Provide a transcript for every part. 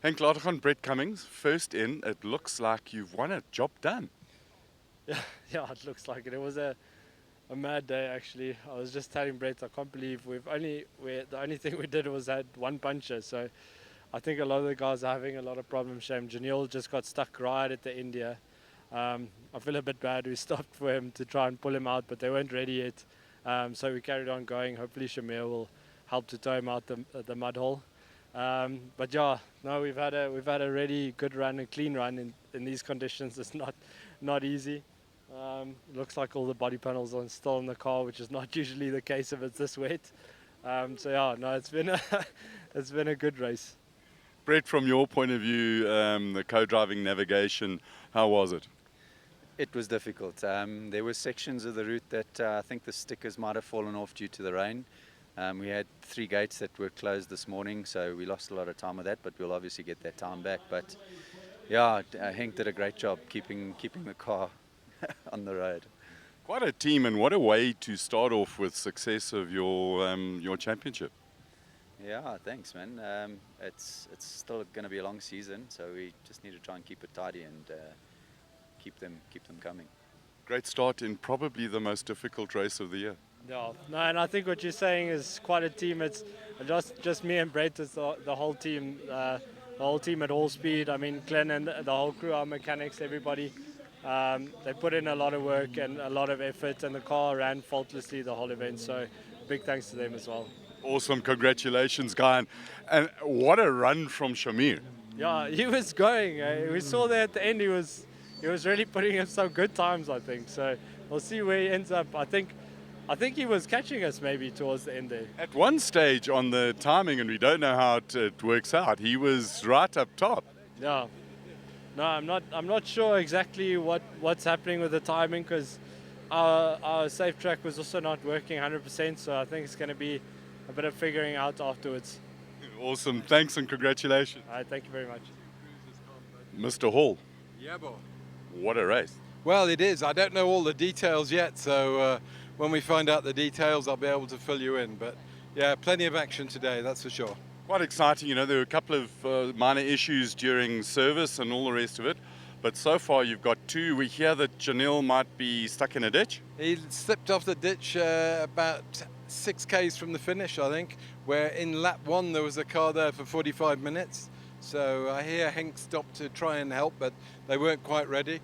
Henk Latergan, Brett Cummings, first in. It looks like you've won it. Job done. Yeah, yeah, it looks like it. It was a mad day actually. I was just telling Brett, I can't believe the only thing we did was had one puncher. So I think a lot of the guys are having a lot of problems. Shame Janil just got stuck right at the end here. I feel a bit bad. We stopped for him to try and pull him out, but they weren't ready yet. So we carried on going. Hopefully Shamir will help to tow him out the mud hole. But yeah, no, we've had a really good run, a clean run in these conditions. It's not easy. Looks like all the body panels are still in the car, which is not usually the case if it's this wet. So yeah, no, it's been it's been a good race. Brett, from your point of view, the co-driving navigation, how was it? It was difficult. There were sections of the route that I think the stickers might have fallen off due to the rain. We had 3 gates that were closed this morning, so we lost a lot of time with that, but we'll obviously get that time back. But yeah, Henk did a great job keeping the car on the road. Quite a team, and what a way to start off with success of your championship. Yeah, thanks, man. It's still going to be a long season, so we just need to try and keep it tidy and keep them coming. Great start in probably the most difficult race of the year. Yeah, no, and I think what you're saying is quite a team. It's just me and Brett. It's the whole team. The whole team at all speed. I mean, Glenn and the whole crew, our mechanics, everybody. They put in a lot of work and a lot of effort, and the car ran faultlessly the whole event. So, big thanks to them as well. Awesome, congratulations, Guy. And what a run from Shamir. Yeah, he was going. We saw that at the end. He was really putting in some good times, I think. So we'll see where he ends up. I think he was catching us maybe towards the end there. At one stage on the timing, and we don't know how it works out, he was right up top. Yeah. No, I'm not sure exactly what's happening with the timing because our safe track was also not working 100%. So I think it's going to be a bit of figuring out afterwards. Awesome, thanks and congratulations. All right, thank you very much. Mr. Hall. Yeah, boy. What a race. Well, it is. I don't know all the details yet, so when we find out the details, I'll be able to fill you in. But yeah, plenty of action today, that's for sure. Quite exciting, you know, there were a couple of minor issues during service and all the rest of it. But so far you've got 2. We hear that Janil might be stuck in a ditch. He slipped off the ditch about 6 Ks from the finish, I think, where in lap 1 there was a car there for 45 minutes. So I hear Henk stopped to try and help, but they weren't quite ready.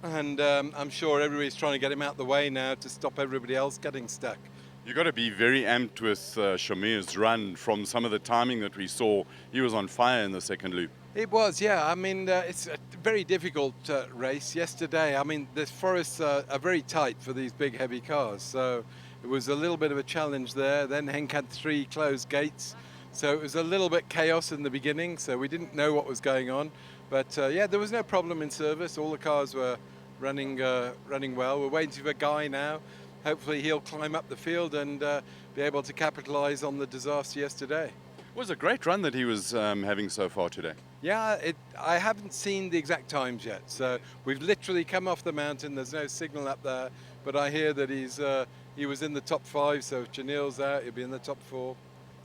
And I'm sure everybody's trying to get him out the way now to stop everybody else getting stuck. You've got to be very amped with Shamir's run. From some of the timing that we saw, he was on fire in the second loop. It was, yeah. I mean, it's a very difficult race. Yesterday, I mean, the forests are very tight for these big, heavy cars. So it was a little bit of a challenge there. Then Henk had 3 closed gates. So it was a little bit chaos in the beginning. So we didn't know what was going on. But yeah, there was no problem in service. All the cars were running well. We're waiting for Guy now. Hopefully he'll climb up the field and be able to capitalize on the disaster yesterday. It was a great run that he was having so far today. Yeah, I haven't seen the exact times yet. So we've literally come off the mountain. There's no signal up there, but I hear that he was in the top 5. So if Janil's out, he'll be in the top 4.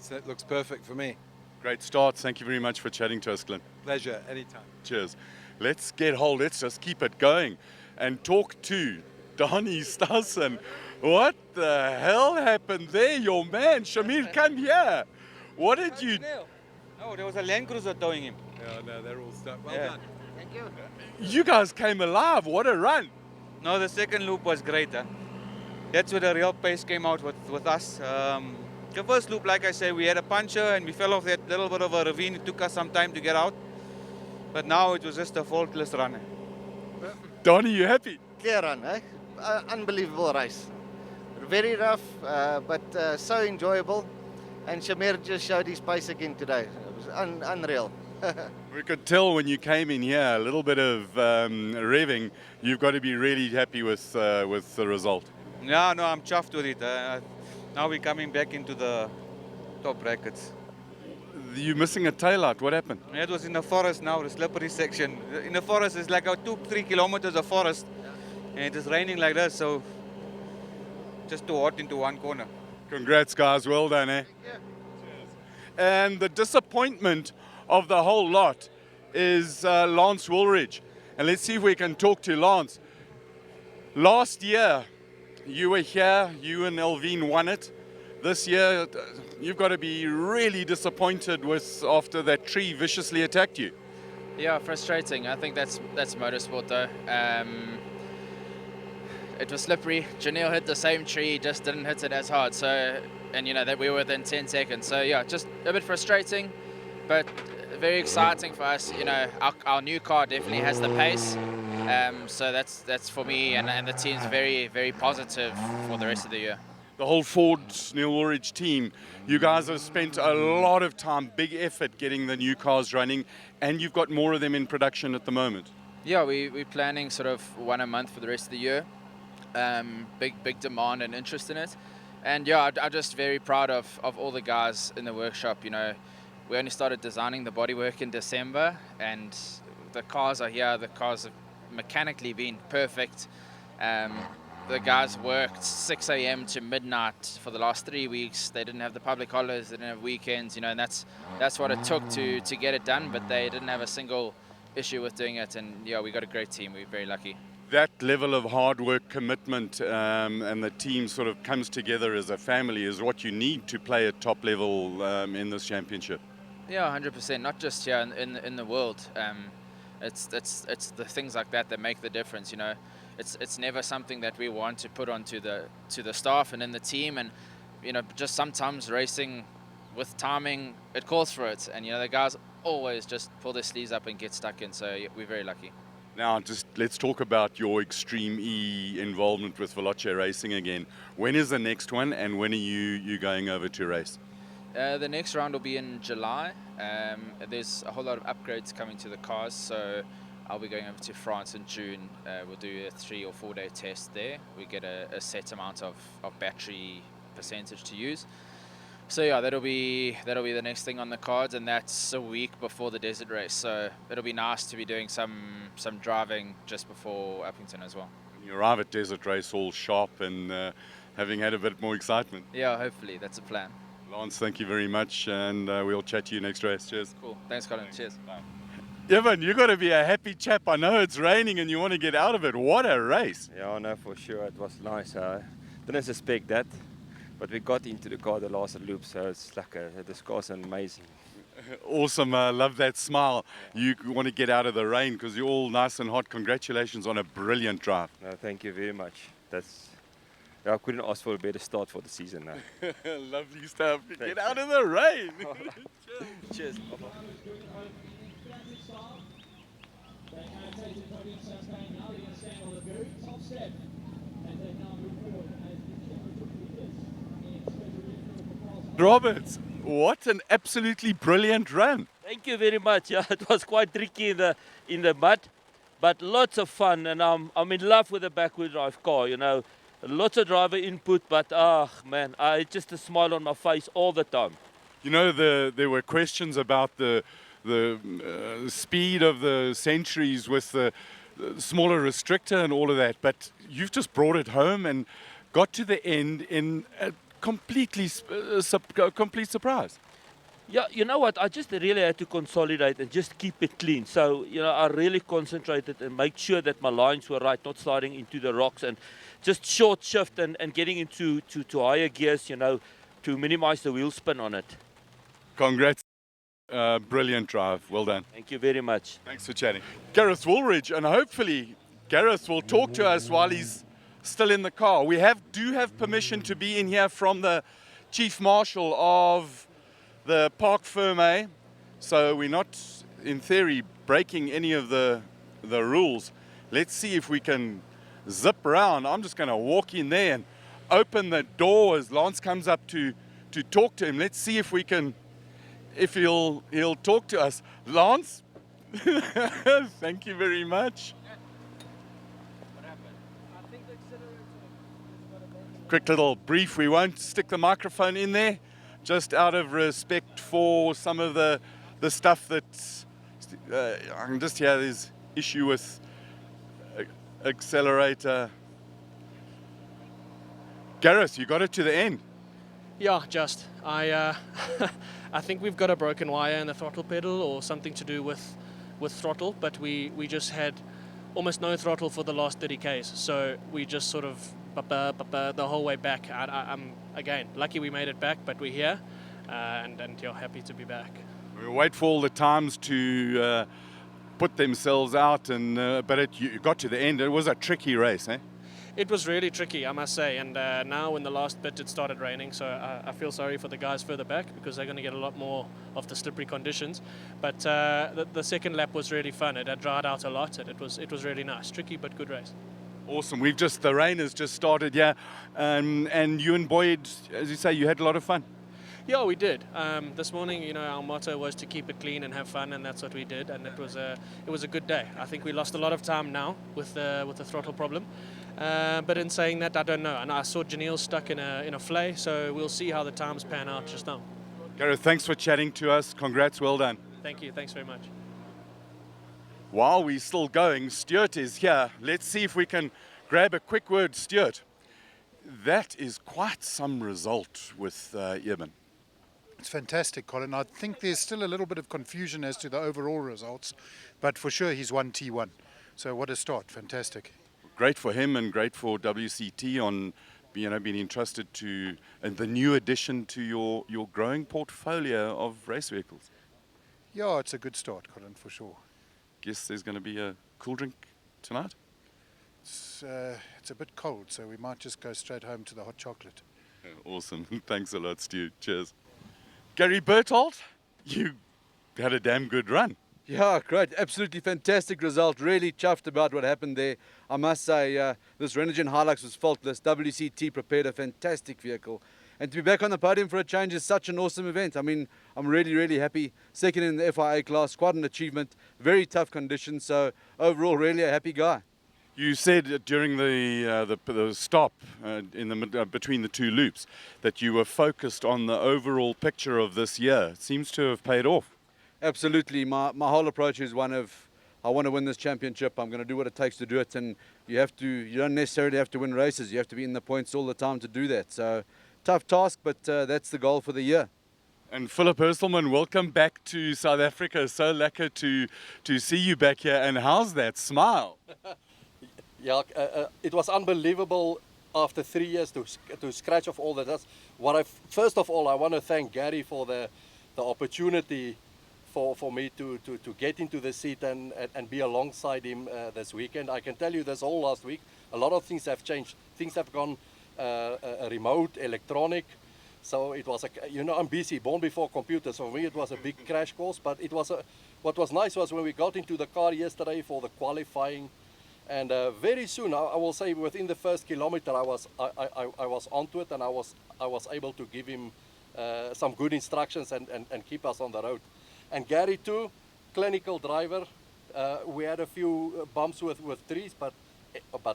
So it looks perfect for me. Great start. Thank you very much for chatting to us, Glenn. Pleasure, anytime. Cheers. Let's get hold. Let's just keep it going and talk to Donnie Stassen. What the hell happened there? Your man, Shamir, come here. What did you... No, there was a Land Cruiser towing him. Yeah, no, they're all stuck. Well done. Thank you. You guys came alive. What a run. No, the second loop was great. Huh? That's where the real pace came out with us. The first loop, like I said, we had a puncher and we fell off that little bit of a ravine. It took us some time to get out. But now it was just a faultless run. Donnie, you happy? Clear run, eh? Unbelievable race. Very rough, but so enjoyable. And Shamir just showed his pace again today. It was unreal. We could tell when you came in here, a little bit of revving. You've got to be really happy with the result. Yeah, no, I'm chuffed with it. Now we're coming back into the top brackets. You're missing a taillight. What happened? It was in the forest now, the slippery section. In the forest, it's like 2-3 kilometers of forest. And it is raining like that, so just too hot into one corner. Congrats, guys. Well done, eh? Yeah. And the disappointment of the whole lot is Lance Woolridge. And let's see if we can talk to Lance. Last year, you were here, you and Elvine won it. This year, you've got to be really disappointed with after that tree viciously attacked you. Yeah, frustrating. I think that's motorsport though. It was slippery. Janelle hit the same tree, just didn't hit it as hard. So, and you know that we were within 10 seconds. So yeah, just a bit frustrating, but very exciting for us. You know, our new car definitely has the pace. So that's for me and the team's very positive for the rest of the year. The whole Ford Neil Woolridge team, you guys have spent a lot of time, big effort getting the new cars running, and you've got more of them in production at the moment. Yeah, we're planning sort of one a month for the rest of the year. Big demand and interest in it, and yeah, I'm just very proud of all the guys in the workshop. You know, we only started designing the bodywork in December, and the cars are here. The cars have mechanically been perfect. The guys worked 6 a.m. to midnight for the last 3 weeks. They didn't have the public holidays, they didn't have weekends, you know, and that's what it took to get it done. But they didn't have a single issue with doing it, and yeah, we got a great team. We're very lucky. That level of hard work, commitment, and the team sort of comes together as a family is what you need to play at top level in this championship. Yeah, 100%. Not just here in the world. It's the things like that make the difference. You know, it's never something that we want to put onto the staff and in the team. And you know, just sometimes racing with timing, it calls for it. And you know, the guys always just pull their sleeves up and get stuck in. So yeah, we're very lucky. Now, just let's talk about your Extreme E involvement with Veloce Racing again. When is the next one, and when are you going over to race? The next round will be in July. There's a whole lot of upgrades coming to the cars, so I'll be going over to France in June. We'll do a 3 or 4 day test there. We get a set amount of battery percentage to use. So yeah, that'll be the next thing on the cards, and that's a week before the desert race. So it'll be nice to be doing some driving just before Uppington as well. You arrive at desert race all sharp and having had a bit more excitement. Yeah, hopefully that's a plan. Lance, thank you very much, and we'll chat to you next race. Cheers. Cool. Thanks, Colin. Cheers. Bye. Evan, you got to be a happy chap. I know it's raining and you want to get out of it. What a race! Yeah, I know for sure. It was nice. Didn't suspect that, but we got into the car the last loop, so it's like this car's amazing. Awesome. Love that smile. You want to get out of the rain because you're all nice and hot. Congratulations on a brilliant drive. No, thank you very much. I couldn't ask for a better start for the season now. Lovely stuff. Get out of the rain. Cheers. Roberts, what an absolutely brilliant run. Thank you very much. Yeah, it was quite tricky in the mud, but lots of fun, and I'm in love with the back-wheel drive car. You know, lots of driver input, but man, just a smile on my face all the time. You know, there were questions about the speed of the Centuries with the smaller restrictor and all of that, but you've just brought it home and got to the end in a complete surprise. Yeah, you know what? I just really had to consolidate and just keep it clean. So, you know, I really concentrated and make sure that my lines were right, not sliding into the rocks, and just short shift and getting into higher gears, you know, to minimize the wheel spin on it. Congrats. Brilliant drive. Well done. Thank you very much. Thanks for chatting. Gareth Woolridge, and hopefully Gareth will talk to us while he's still in the car. We do have permission to be in here from the Chief Marshal of the Park Ferme, so we're not, in theory, breaking any of the rules. Let's see if we can zip around. I'm just going to walk in there and open the door as Lance comes up to talk to him. Let's see if we can, if he'll talk to us. Lance, thank you very much. Quick little brief. We won't stick the microphone in there, just out of respect for some of the stuff that I can just hear there's issue with accelerator. Gareth, you got it to the end. Yeah, just I I think we've got a broken wire in the throttle pedal or something to do with throttle, but we just had almost no throttle for the last 30 k's, so we just sort of the whole way back. I'm again lucky we made it back, but we're here, and you're happy to be back. We wait for all the times to put themselves out, and but you got to the end. It was a tricky race, eh? It was really tricky, I must say, and now in the last bit it started raining, so I feel sorry for the guys further back because they're going to get a lot more of the slippery conditions. But the second lap was really fun. It had dried out a lot, and it was really nice. Tricky but good race. Awesome. The rain has just started, yeah, and you and Boyd, as you say, you had a lot of fun. Yeah, we did. This morning, our motto was to keep it clean and have fun, and that's what we did. And it was a good day. I think we lost a lot of time now with the throttle problem. But in saying that, I don't know. And I saw Janelle stuck in a flay, so we'll see how the times pan out just now. Gareth, thanks for chatting to us. Congrats, well done. Thank you. Thanks very much. While we're still going, Stuart is here. Let's see if we can grab a quick word, Stuart. That is quite some result with Eben. It's fantastic, Colin. I think there's still a little bit of confusion as to the overall results, but for sure he's won T1. So what a start. Fantastic. Great for him and great for WCT on being entrusted to the new addition to your growing portfolio of race vehicles. Yeah, it's a good start, Colin, for sure. Guess there's going to be a cool drink tonight? It's a bit cold, so we might just go straight home to the hot chocolate. Awesome. Thanks a lot, Stu. Cheers. Gary Berthold, you had a damn good run. Yeah, great. Absolutely fantastic result. Really chuffed about what happened there. I must say, this Renogen Hilux was faultless. WCT prepared a fantastic vehicle. And to be back on the podium for a change is such an awesome event. I mean, I'm really, really happy. Second in the FIA class, quite an achievement. Very tough conditions. So overall, really a happy guy. You said during the stop between the two loops that you were focused on the overall picture of this year. It seems to have paid off. Absolutely. My whole approach is one of, I want to win this championship. I'm going to do what it takes to do it. And you don't necessarily have to win races. You have to be in the points all the time to do that. So tough task, but that's the goal for the year. And Philip Hurstelman, welcome back to South Africa. So lucky to see you back here. And how's that smile? Yeah, it was unbelievable after 3 years to scratch off all that. That's what first of all, I want to thank Gary for the opportunity for me to get into the seat and be alongside him this weekend. I can tell you this whole last week, a lot of things have changed. Things have gone remote, electronic. So it was, I'm busy, born before computers. For me, it was a big crash course. But it was what was nice was when we got into the car yesterday for the qualifying. And very soon, I will say within the first kilometer, I was onto it, and I was able to give him some good instructions and keep us on the road. And Gary too, clinical driver. We had a few bumps with trees, but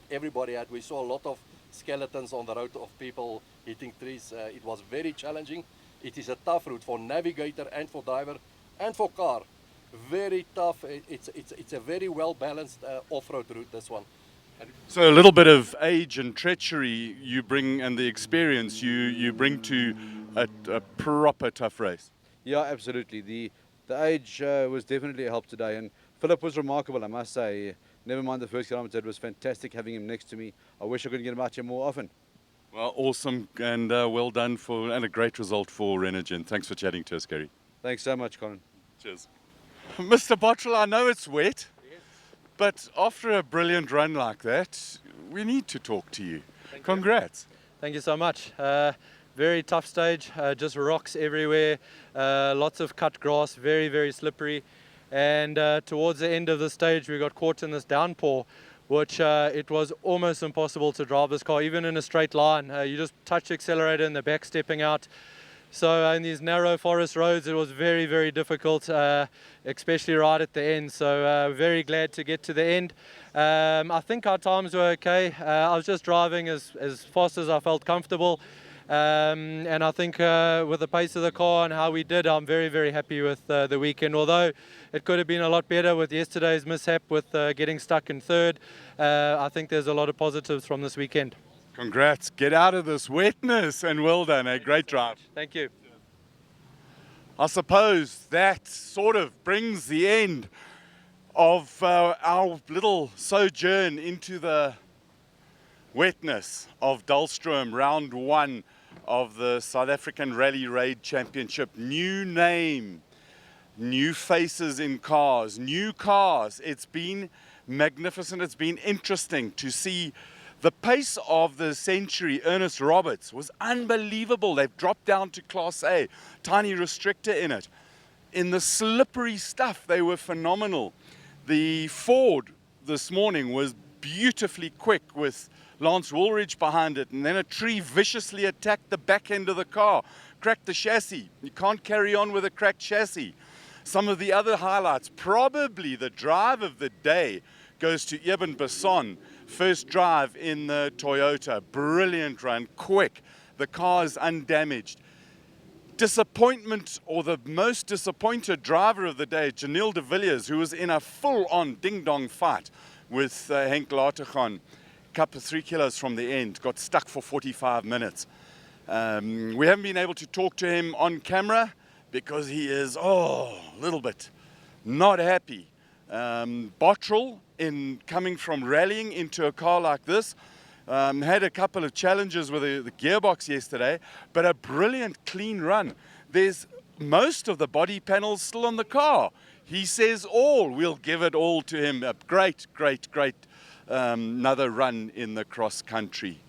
everybody had. We saw a lot of skeletons on the road of people hitting trees. It was very challenging. It is a tough route for navigator and for driver and for car. Very tough. It's a very well balanced off-road route, this one. So a little bit of age and treachery you bring, and the experience you bring to a proper tough race. Yeah, absolutely. The age was definitely a help today, and Philip was remarkable, I must say. Never mind the first kilometre, it was fantastic having him next to me. I wish I could get him out here more often. Well, awesome, and well done and a great result for Renogen. Thanks for chatting to us, Gary. Thanks so much, Colin. Cheers. Mr. Bottrell, I know it's wet, but after a brilliant run like that, we need to talk to you. Congrats. Thank you so much. Very tough stage, just rocks everywhere, lots of cut grass, very, very slippery. And towards the end of the stage, we got caught in this downpour, which it was almost impossible to drive this car, even in a straight line. You just touch the accelerator and the back stepping out. So in these narrow forest roads, it was very, very difficult, especially right at the end. So very glad to get to the end. I think our times were okay. I was just driving as fast as I felt comfortable. And I think with the pace of the car and how we did, I'm very, very happy with the weekend. Although it could have been a lot better with yesterday's mishap with getting stuck in third, I think there's a lot of positives from this weekend. Congrats. Get out of this wetness and well done. A great drive. Thank you. I suppose that sort of brings the end of our little sojourn into the wetness of Dullstroom, round 1 of the South African Rally Raid Championship. New name, new faces in cars, new cars. It's been magnificent. It's been interesting to see the pace of the Century. Ernest Roberts was unbelievable. They've dropped down to Class A, tiny restrictor in it. In the slippery stuff, they were phenomenal. The Ford this morning was beautifully quick with Lance Woolridge behind it, and then a tree viciously attacked the back end of the car, cracked the chassis. You can't carry on with a cracked chassis. Some of the other highlights, probably the drive of the day, goes to Eben Basson. First drive in the Toyota, brilliant run, quick. The car is undamaged. Disappointment, or the most disappointed driver of the day, Janelle de Villiers, who was in a full-on ding-dong fight with Henk Latergan, couple 3 kilos from the end, got stuck for 45 minutes. We haven't been able to talk to him on camera because he is, a little bit not happy. Bottrell, in coming from rallying into a car like this, had a couple of challenges with the gearbox yesterday, but a brilliant clean run. There's most of the body panels still on the car. He says all. We'll give it all to him. A great, great, great another run in the cross country.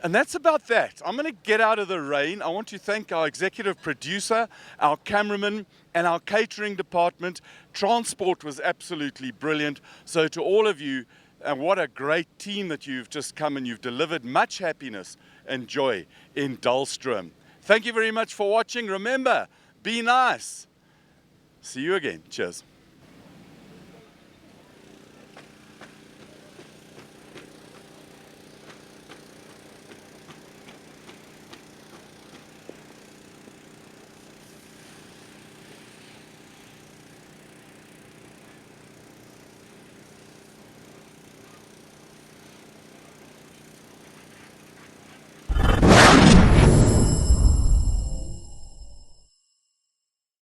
And that's about that. I'm going to get out of the rain. I want to thank our executive producer, our cameraman, and our catering department. Transport was absolutely brilliant. So to all of you, and what a great team that you've just come and you've delivered much happiness and joy in Dullstroom. Thank you very much for watching. Remember, be nice. See you again. Cheers.